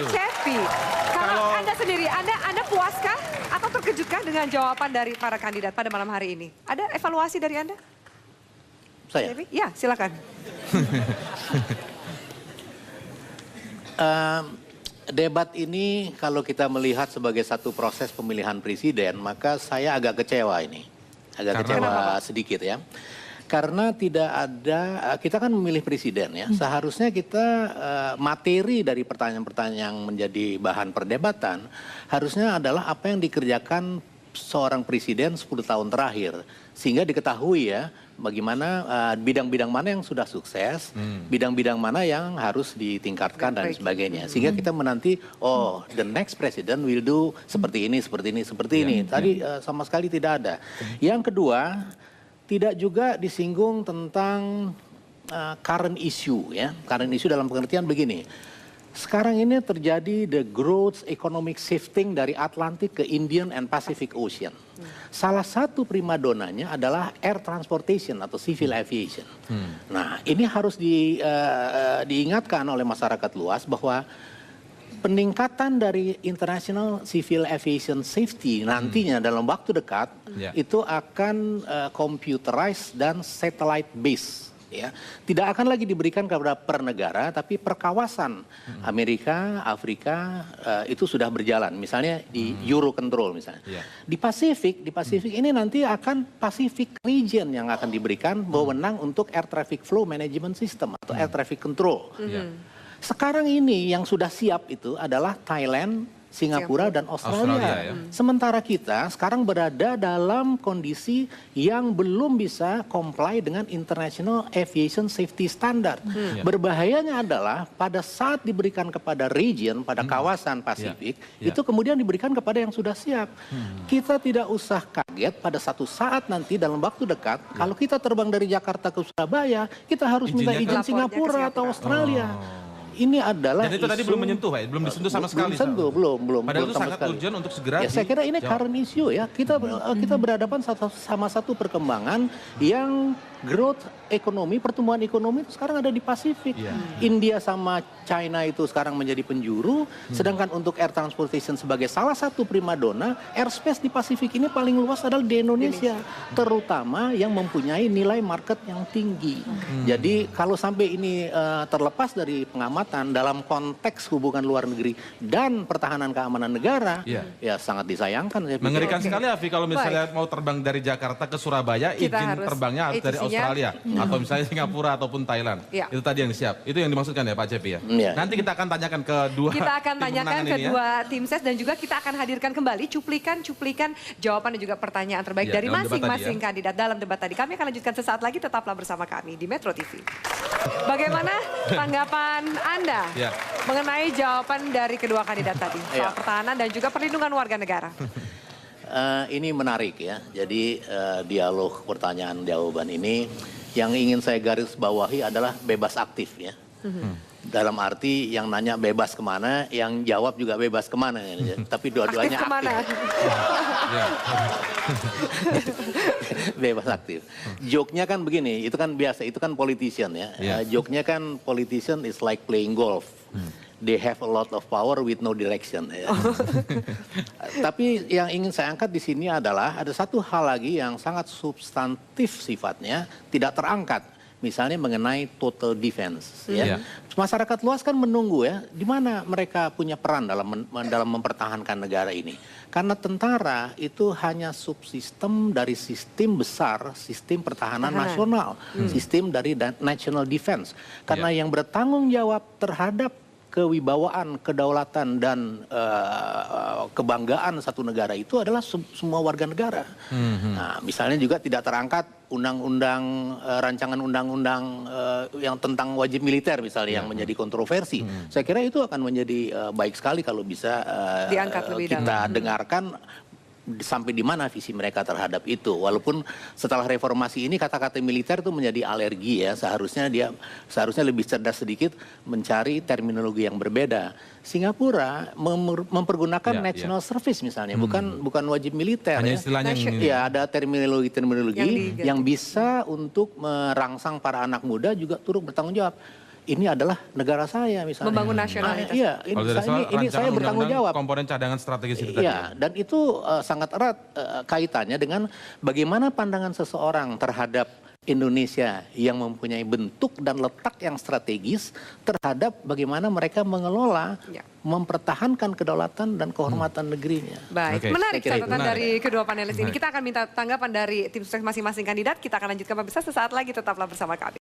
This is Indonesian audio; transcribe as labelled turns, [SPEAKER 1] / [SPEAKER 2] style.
[SPEAKER 1] Cepi, kalau Anda sendiri, Anda puaskah atau terkejutkah dengan jawaban dari para kandidat pada malam hari ini? Ada evaluasi dari Anda?
[SPEAKER 2] Saya?
[SPEAKER 1] Cepi? Ya, silakan.
[SPEAKER 2] Debat ini kalau kita melihat sebagai satu proses pemilihan presiden, maka saya agak kecewa ini. Agak kecewa sedikit ya. Karena tidak ada, kita kan memilih presiden ya. Seharusnya kita materi dari pertanyaan-pertanyaan yang menjadi bahan perdebatan harusnya adalah apa yang dikerjakan seorang presiden 10 tahun terakhir. Sehingga diketahui ya bagaimana bidang-bidang mana yang sudah sukses, bidang-bidang mana yang harus ditingkatkan dan sebagainya. Sehingga kita menanti, oh the next president will do seperti ini, seperti ini, seperti ini. Tadi sama sekali tidak ada. Yang kedua, tidak juga disinggung tentang current issue ya. Current issue dalam pengertian begini. Sekarang ini terjadi the growth economic shifting dari Atlantik ke Indian and Pacific Ocean. Salah satu primadonanya adalah air transportation atau civil aviation. Nah, ini harus diingatkan oleh masyarakat luas bahwa peningkatan dari international civil aviation safety nantinya dalam waktu dekat itu akan computerized dan satellite based. Ya, tidak akan lagi diberikan kepada per negara, tapi per kawasan. Amerika, Afrika itu sudah berjalan. Misalnya di Eurocontrol misalnya. Di Pasifik ini nanti akan Pacific Region yang akan diberikan wewenang untuk air traffic flow management system atau air traffic control. Sekarang ini yang sudah siap itu adalah Thailand, Singapura dan Australia. Sementara kita sekarang berada dalam kondisi yang belum bisa comply dengan International Aviation Safety Standard. Berbahayanya adalah pada saat diberikan kepada region, pada kawasan Pasifik, itu kemudian diberikan kepada yang sudah siap. Kita tidak usah kaget pada satu saat nanti dalam waktu dekat, kalau kita terbang dari Jakarta ke Surabaya, kita harus minta izin Singapura atau Australia. Ini adalah
[SPEAKER 3] dan itu tadi belum menyentuh, Pak, belum disentuh sama sekali.
[SPEAKER 2] Belum.
[SPEAKER 3] Padahal itu sangat urgent untuk segera.
[SPEAKER 2] Ya, saya kira ini current issue ya. Kita berhadapan sama satu perkembangan yang growth ekonomi, pertumbuhan ekonomi itu sekarang ada di Pasifik. India sama China itu sekarang menjadi penjuru, sedangkan untuk air transportation sebagai salah satu primadona, airspace di Pasifik ini paling luas adalah di Indonesia, terutama yang mempunyai nilai market yang tinggi. Jadi kalau sampai ini terlepas dari pengamatan dalam konteks hubungan luar negeri dan pertahanan keamanan negara, ya sangat disayangkan.
[SPEAKER 3] Mengerikan sekali, Afi, kalau misalnya mau terbang dari Jakarta ke Surabaya, izin terbangnya harus dari Australia atau misalnya Singapura ataupun Thailand. Itu tadi yang siap. Itu yang dimaksudkan ya Pak Cepi ya. Nanti kita akan tanyakan ke
[SPEAKER 1] tim ses dan juga kita akan hadirkan kembali cuplikan jawaban dan juga pertanyaan terbaik dari masing-masing kandidat dalam debat tadi. Kami akan lanjutkan sesaat lagi, tetaplah bersama kami di Metro TV. Bagaimana tanggapan Anda mengenai jawaban dari kedua kandidat tadi soal pertahanan dan juga perlindungan warga negara?
[SPEAKER 2] Ini menarik ya. Jadi dialog pertanyaan jawaban ini yang ingin saya garis bawahi adalah bebas aktif ya. Dalam arti yang nanya bebas kemana, yang jawab juga bebas kemana. Tapi dua-duanya aktif. Bebas aktif. Joke-nya kan begini, itu kan biasa, itu kan politician ya. Joke-nya kan politician is like playing golf. They have a lot of power with no direction. Ya. Tapi yang ingin saya angkat di sini adalah ada satu hal lagi yang sangat substantif sifatnya, tidak terangkat. Misalnya mengenai total defense. Ya. Masyarakat luas kan menunggu ya, di mana mereka punya peran dalam mempertahankan negara ini. Karena tentara itu hanya subsistem dari sistem besar, sistem pertahanan nasional, sistem dari national defense. Karena yang bertanggung jawab terhadap kewibawaan, kedaulatan dan kebanggaan satu negara itu adalah semua warga negara. Nah, misalnya juga tidak terangkat rancangan undang-undang yang tentang wajib militer misalnya yang menjadi kontroversi. Saya kira itu akan menjadi baik sekali kalau bisa kita dengarkan sampai di mana visi mereka terhadap itu. Walaupun setelah reformasi ini kata-kata militer itu menjadi alergi ya. Seharusnya lebih cerdas sedikit mencari terminologi yang berbeda. Singapura mempergunakan national service misalnya, bukan wajib militer.
[SPEAKER 3] Hanya istilahnya
[SPEAKER 2] ya, ada terminologi yang bisa untuk merangsang para anak muda juga turut bertanggung jawab. ini adalah negara saya misalnya.
[SPEAKER 1] Membangun nasionalitas.
[SPEAKER 2] Iya, ini saya bertanggung jawab.
[SPEAKER 3] Komponen cadangan strategis itu tadi.
[SPEAKER 2] Iya, dan itu sangat erat kaitannya dengan bagaimana pandangan seseorang terhadap Indonesia yang mempunyai bentuk dan letak yang strategis terhadap bagaimana mereka mengelola, mempertahankan kedaulatan dan kehormatan negerinya.
[SPEAKER 1] Baik, menarik catatan dari kedua panelis ini. Kita akan minta tanggapan dari tim sukses masing-masing kandidat. Kita akan lanjutkan pemirsa sesaat lagi, tetaplah bersama kami.